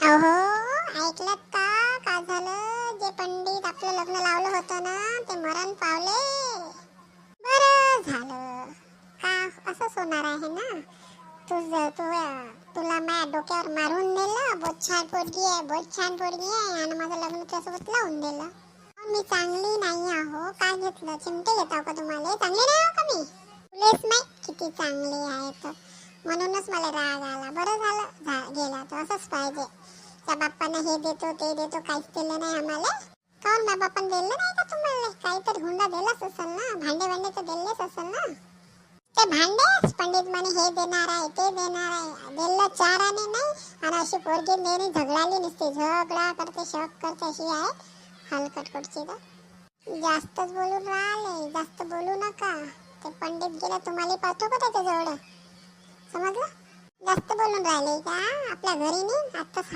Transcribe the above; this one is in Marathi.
अहो, ऐकलत का? काय झालं? जे पंडित आपलं लग्न लावलं होतं ना, ते मरण पावले. बरं झालं. का असंच होणार आहे ना? तुला माझ्या डोक्यावर मारून नेलं. बहुत छान पोरगी आहे, बहुत छान पोरगी आहे, आणि माझं लग्न त्यासोबत लावून दिलं. मी चांगली नाही आहो. काय घेतलं? चिमटे घेताव का तुम्हाला? चांगली नाही आहो का मी? तुलेच माहित किती चांगली आहे तर. म्हणूनच मला राग आला. बरं झालं गेला तर. असंच पाहिजे. त्या बाप्पाने हे देतो ते देतो, काहीच दिलं नाही आम्हाला. काऊन माझ्या बाप्पाने दिलं नाही का तुम्हाला? काहीतरी हुंडा दिलाच असेल ना, भांडे भांडे तर दिलेच असेल ना. ते भांडेच पंडित म्हणे हे देणार आहे ते देणार आहे. दिलं चार आणे नाही, आणि अशी पोरगी नेहमी झगडाली नसते. झगडा करते, शक करते, अशी आहे हलकटकडची. तर जास्तच बोलून राहिले. जास्त बोलू नका. ते पंडित गेला, तुम्हाला पाठवू का त्याच्या जवळ? समजलं? जास्त बोलून राहिले का? आपल्या घरी नाही आत्ताच